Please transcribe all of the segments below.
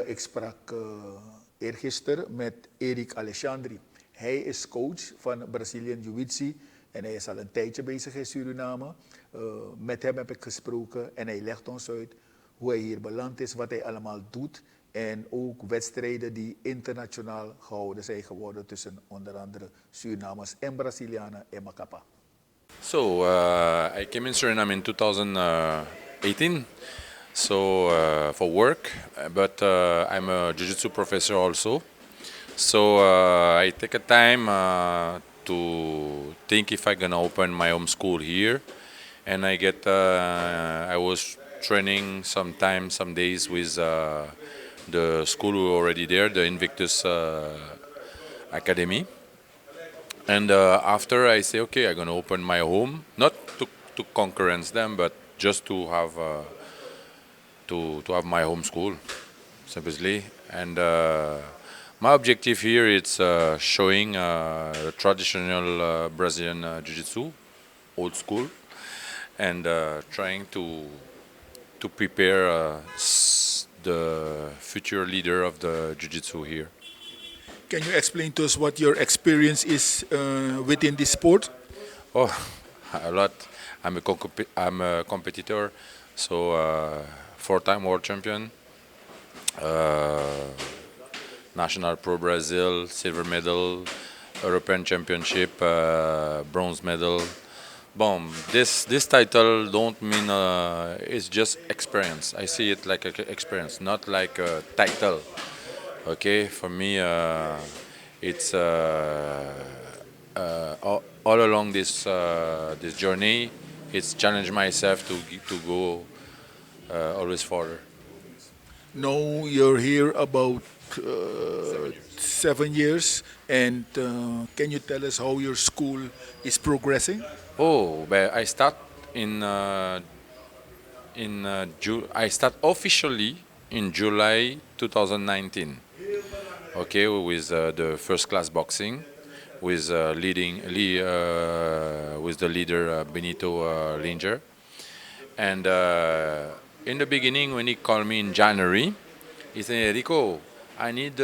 Ik sprak eergisteren met Alexandre. Hij is coach van Braziliaanse Jiu Jitsu en hij is al een tijdje bezig in Suriname. Met hem heb ik gesproken en hij legt ons uit hoe hij hier beland is, wat hij allemaal doet. En ook wedstrijden die internationaal gehouden zijn geworden tussen onder andere Surinamers en Brazilianen en Macapa. So I came in Suriname in 2018. So for work, but I'm a jiu-jitsu professor also. So I take a time to think if I'm gonna open my home school here, and I was training some days with the school who are already there, the Invictus Academy. And after I say, okay, I'm gonna open my home, not to concurrence them, but just to have my home school, simply. And my objective here is showing traditional Brazilian Jiu-Jitsu, old school, and trying to prepare the future leader of the Jiu-Jitsu here. Can you explain to us what your experience is within this sport? Oh, a lot. I'm a competitor, so four-time world champion, national pro Brazil, silver medal, European championship, bronze medal. Boom. This title don't mean it's just experience. I see it like an experience, not like a title. Okay, for me, it's all along this journey. It's challenge myself to go always further. Now you're here about 7 years, and can you tell us how your school is progressing? Oh, but I start I start officially in July 2019. Okay, with the first class boxing, with with the leader Benito Linger, and in the beginning when he called me in January, he said, Rico, I need.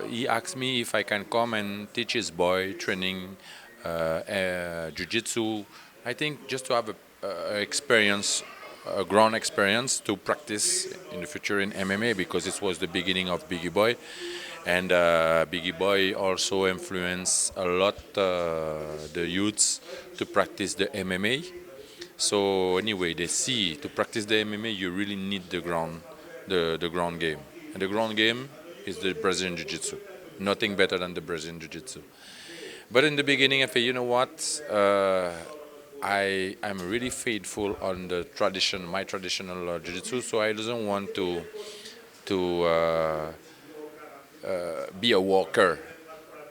He asked me if I can come and teach his boy training jiu-jitsu. I think just to have a ground experience to practice in the future in MMA, because it was the beginning of Biggie Boy, and Biggie Boy also influenced a lot the youths to practice the MMA. So anyway, they see to practice the MMA you really need the ground game, and the ground game is the Brazilian Jiu-Jitsu. Nothing better than the Brazilian Jiu-Jitsu. But in the beginning, I thought, you know what? I'm really faithful on the my traditional jiu-jitsu, so I doesn't want to be a walker.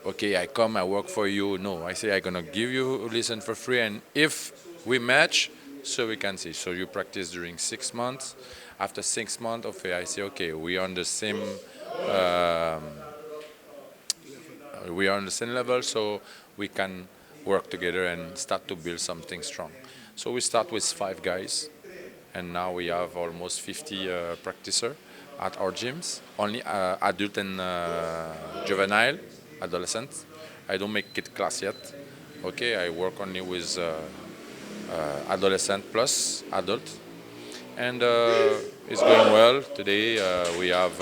Okay, I come, I work for you. No, I say I'm gonna give you a lesson for free, and if we match, so we can see. So you practice during 6 months. After 6 months, okay, I say, okay, we are on the same. We are on the same level, so we can work together and start to build something strong. So we start with 5 guys, and now we have almost 50 practitioners at our gyms. Only adult and juvenile, adolescents. I don't make kid class yet. Okay, I work only with adolescent plus adult, and it's going well. Today we have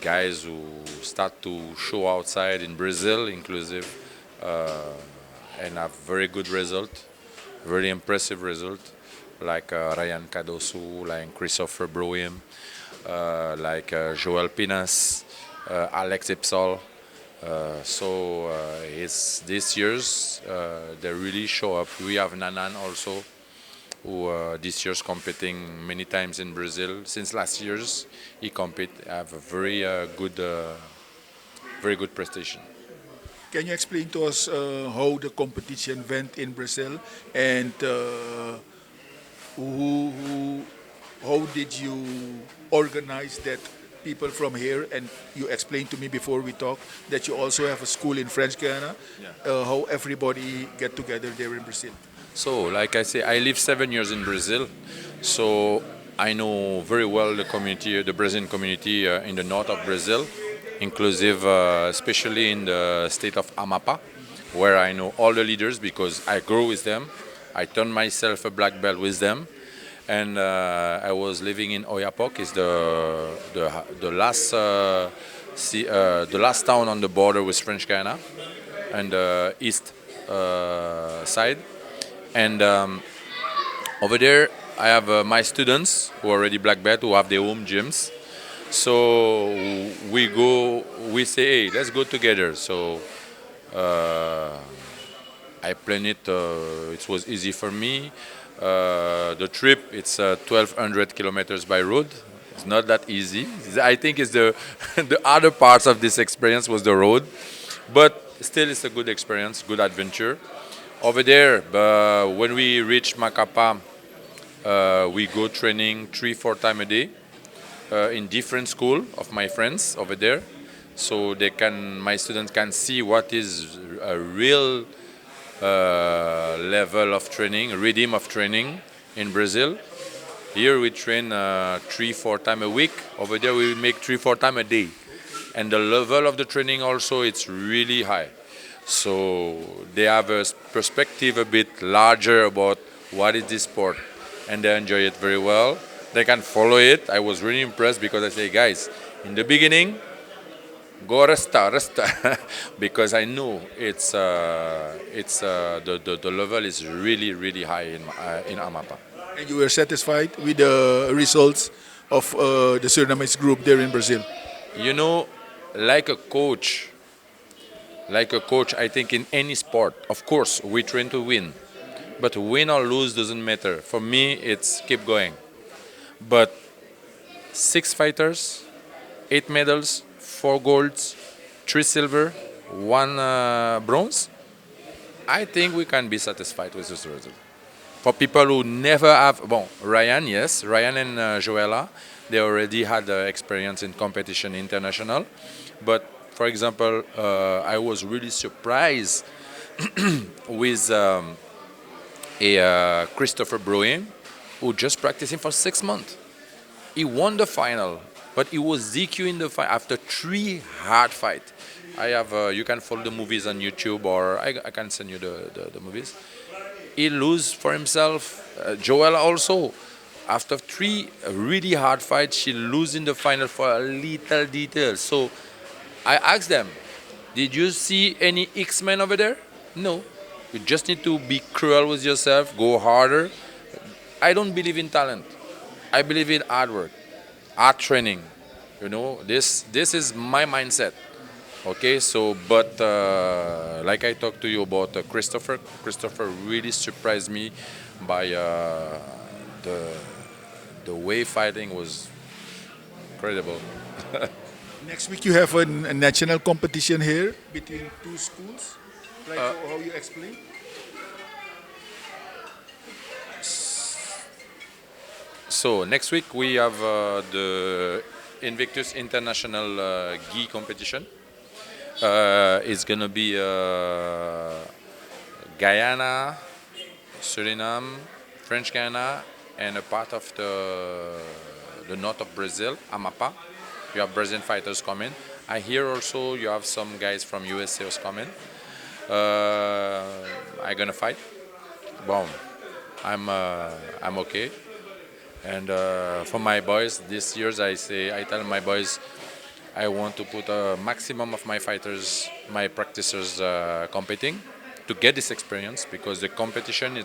guys who start to show outside in Brazil, inclusive, and have very good result, very impressive result, like Ryan Kadosoe, like Christopher Brohim, like Joel Pinas, Alex Ipsol. So it's this year's they really show up. We have Nanan also, who this year's competing many times in Brazil. Since last year's, he have a very good prestation. Can you explain to us how the competition went in Brazil, and how did you organize that people from here? And you explained to me before we talked that you also have a school in French Guiana. Yeah. How everybody get together there in Brazil? So, like I say, I lived 7 years in Brazil. So I know very well the community, the Brazilian community in the north of Brazil, inclusive, especially in the state of Amapá, where I know all the leaders because I grew with them. I turned myself a black belt with them, and I was living in Oiapoque, is the last the last town on the border with French Guiana, and the east side, and. Over there, I have my students who are already black belt who have their own gyms. So we say, hey, let's go together. So uh, I plan it. It was easy for me. The trip, it's 1,200 kilometers by road. It's not that easy. I think it's the the other parts of this experience was the road, but still it's a good experience, good adventure. Over there, when we reach Macapá, we go training 3-4 times a day in different school of my friends over there, so my students can see what is a real level of training, rhythm of training in Brazil. Here we train 3-4 times a week. Over there we make 3-4 times a day, and the level of the training also it's really high. So they have a perspective a bit larger about what is this sport, and they enjoy it very well. They can follow it. I was really impressed because I say, guys, in the beginning, go resta, because I know the level is really really high in Amapá. And you were satisfied with the results of the Surinamese group there in Brazil? You know, like a coach, I think in any sport, of course, we train to win. But win or lose doesn't matter. For me, it's keep going. But 6 fighters, 8 medals, 4 golds, 3 silver, 1 bronze. I think we can be satisfied with this result. For people who never have, well, Ryan, yes, Ryan and Joella, they already had experience in competition international. But for example, I was really surprised with Christopher Brohim, who just practicing for 6 months. He won the final, but he was DQ in the fight after 3 hard fights. I have you can follow the movies on YouTube, or I can send you the movies. He lose for himself. Joella also, after 3 really hard fights, she lose in the final for a little detail. So I asked them, did you see any X-Men over there? No. You just need to be cruel with yourself, go harder. I don't believe in talent. I believe in hard work, hard training. You know, this is my mindset. Okay, so but like I talked to you about Christopher really surprised me by the the way fighting was incredible. Next week you have a national competition here between two schools, like how you explain. So next week we have the Invictus International Gi competition. It's gonna be Guyana, Suriname, French Guiana, and a part of the north of Brazil, Amapá. You have Brazilian fighters coming. I hear also you have some guys from USA who's coming. I gonna fight. Boom. I'm okay. And for my boys, this year's I tell my boys, I want to put a maximum of my fighters, my practitioners competing to get this experience, because the competition,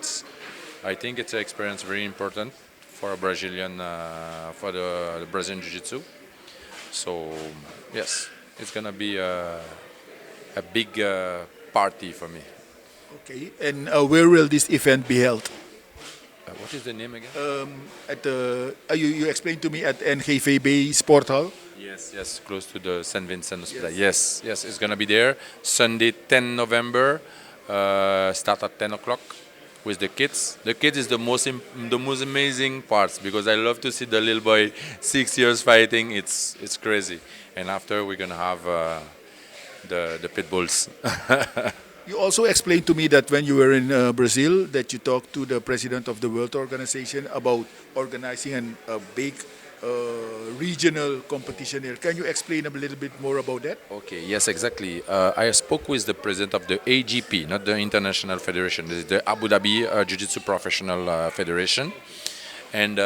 I think it's an experience very important for a Brazilian, for the Brazilian Jiu Jitsu. So yes, it's gonna be a big party for me. Okay, and where will this event be held? What is the name again? At the you explained to me at NGVB Sport Hall. Yes, close to the St. Vincent Hospital. Yes, it's gonna be there. Sunday, 10 November. Start at 10 o'clock with the kids. The kids is the most amazing parts, because I love to see the little boy 6 years fighting. It's crazy. And after we're gonna have the pit bulls. You also explained to me that when you were in Brazil, that you talked to the president of the World Organization about organizing a big regional competition here. Can you explain a little bit more about that? Okay, yes, exactly. I spoke with the president of the AGP, not the International Federation, the Abu Dhabi Jiu Jitsu Professional Federation. And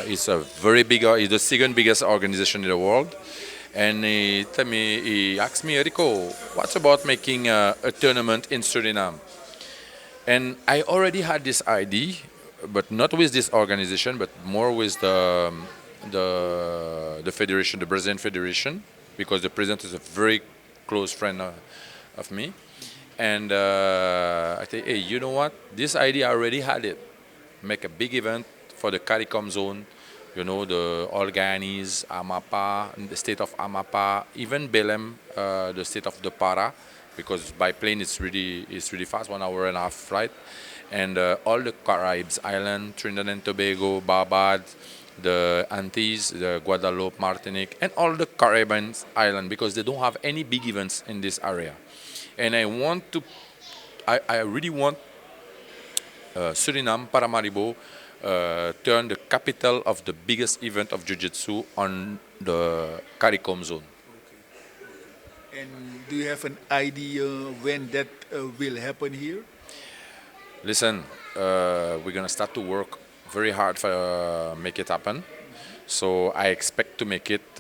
it's a very big, it's the second biggest organization in the world. And he asked me, Rico, what's about making a tournament in Suriname? And I already had this idea, but not with this organization, but more with the federation, the Brazilian Federation, because the president is a very close friend of me. And I think, hey, you know what? This idea I already had it. Make a big event for the CARICOM zone, you know, the all Guyanese, Amapa, the state of Amapa, even Belém, the state of the Para, because by plane it's really fast, 1.5 hour flight, and all the Caribs island, Trinidad and Tobago, Barbad, the Antilles, the Guadeloupe, Martinique, and all the Caribbean island, because they don't have any big events in this area, and I really want Suriname, Paramaribo, turn the capital of the biggest event of Jiu-Jitsu on the CARICOM zone. And do you have an idea when that will happen here? Listen, we're gonna start to work very hard for make it happen. So I expect to make it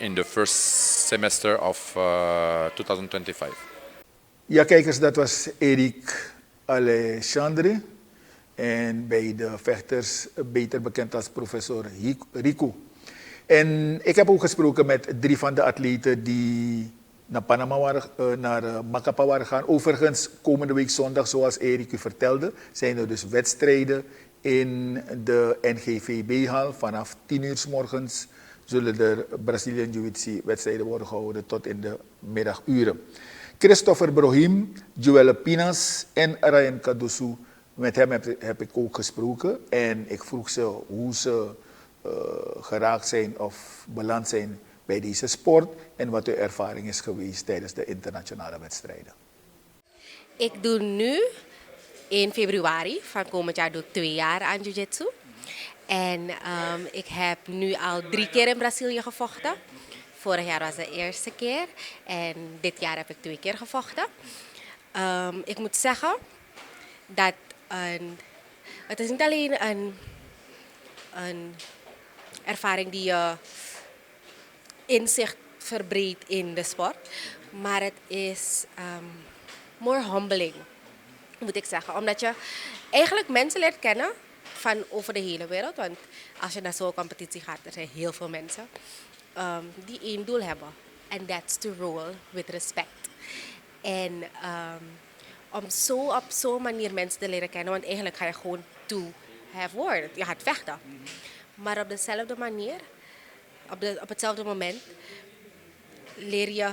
in the first semester of 2025. Ja, kijkers, dat was Alexandre. En bij de vechters beter bekend als professor Rico. En ik heb ook gesproken met 3 van de atleten die naar Panama waren, naar Macapa waren gaan. Overigens, komende week zondag, zoals Erik u vertelde, zijn er dus wedstrijden in de NGVB-hal. Vanaf 10 uur 's morgens zullen er Brazilian Jiu Jitsu wedstrijden worden gehouden tot in de middaguren. Christopher Brohim, Joelle Pinas en Ryan Kadosoe. Met hem heb ik ook gesproken en ik vroeg ze hoe ze geraakt zijn of beland zijn bij deze sport en wat hun ervaring is geweest tijdens de internationale wedstrijden. Ik doe nu in februari van komend jaar doe ik 2 jaar aan jiu-jitsu. En ik heb nu al 3 keer in Brazilië gevochten. Vorig jaar was de eerste keer en dit jaar heb ik 2 keer gevochten. Ik moet zeggen dat het is niet alleen een ervaring die je inzicht verbreedt in de sport, maar het is more humbling, moet ik zeggen. Omdat je eigenlijk mensen leert kennen van over de hele wereld. Want als je naar zo'n competitie gaat, er zijn heel veel mensen die één doel hebben. And that's to roll with respect. En om zo op zo'n manier mensen te leren kennen. Want eigenlijk ga je gewoon to have war. Je gaat vechten. Maar op dezelfde manier, op hetzelfde moment, leer je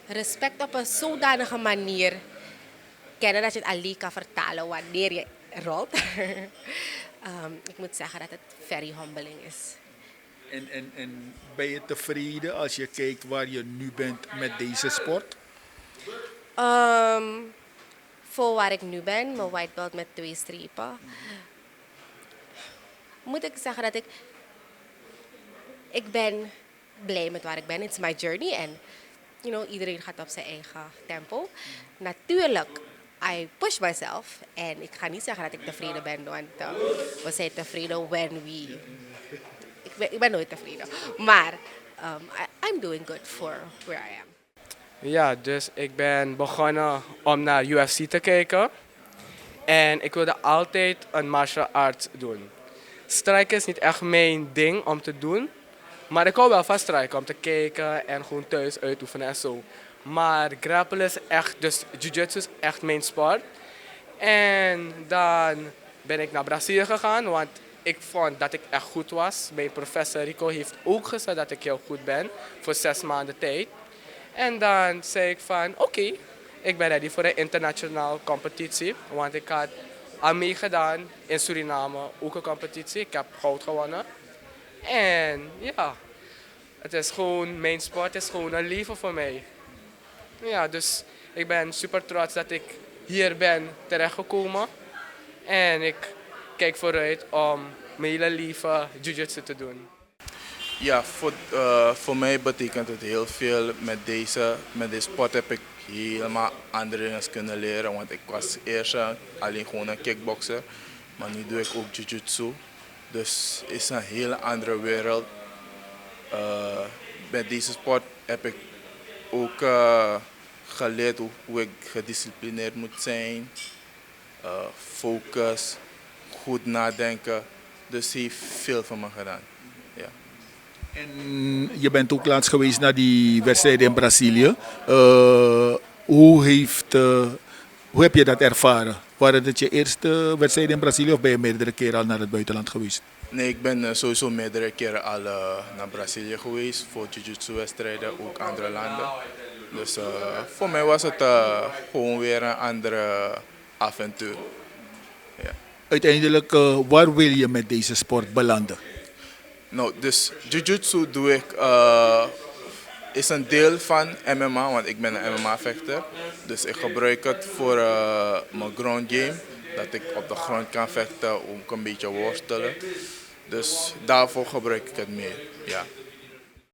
respect op een zodanige manier kennen dat je het alleen kan vertalen wanneer je rolt. Ik moet zeggen dat het very humbling is. En ben je tevreden als je kijkt waar je nu bent met deze sport? Voor waar ik nu ben, mijn white belt met 2 strepen, moet ik zeggen dat ik ben blij met waar ik ben. It's my journey en iedereen gaat op zijn eigen tempo. Natuurlijk, I push myself en ik ga niet zeggen dat ik tevreden ben, want we zijn tevreden when we... Ik ben nooit tevreden, maar I'm doing good for where I am. Ja, dus ik ben begonnen om naar UFC te kijken. En ik wilde altijd een martial arts doen. Strijken is niet echt mijn ding om te doen. Maar ik hou wel van strijken, om te kijken en gewoon thuis uitoefenen en zo. Maar grappelen is echt, dus jiu-jitsu is echt mijn sport. En dan ben ik naar Brazilië gegaan, want ik vond dat ik echt goed was. Mijn professor Rico heeft ook gezegd dat ik heel goed ben voor 6 maanden tijd. En dan zei ik van oké, ik ben ready voor een internationale competitie. Want ik had al meegedaan in Suriname, ook een competitie. Ik heb goud gewonnen. En ja, het is gewoon, mijn sport is gewoon een leven voor mij. Ja, dus Ik ben super trots dat ik hier ben terechtgekomen. En ik kijk vooruit om mijn hele leven jiu-jitsu te doen. Ja, voor mij betekent het heel veel. Met deze sport heb ik helemaal andere dingen kunnen leren. Want ik was eerst alleen gewoon een kickboxer. Maar nu doe ik ook jiu-jitsu. Dus het is een hele andere wereld. Met deze sport heb ik ook geleerd hoe ik gedisciplineerd moet zijn. Focus, goed nadenken. Dus hij heeft veel van me gedaan. Ja. En je bent ook laatst geweest naar die wedstrijd in Brazilië. Hoe heb je dat ervaren? Waren het je eerste wedstrijd in Brazilië of ben je meerdere keren al naar het buitenland geweest? Nee, ik ben sowieso meerdere keren al naar Brazilië geweest voor jiu-jitsu wedstrijden, ook andere landen. Dus voor mij was het gewoon weer een andere avontuur. Ja. Uiteindelijk, waar wil je met deze sport belanden? Nou, dus jiu-jitsu doe ik, is een deel van MMA, want ik ben een MMA-vechter. Dus ik gebruik het voor mijn ground game, dat ik op de grond kan vechten, ook een beetje worstelen. Dus daarvoor gebruik ik het meer. Ja.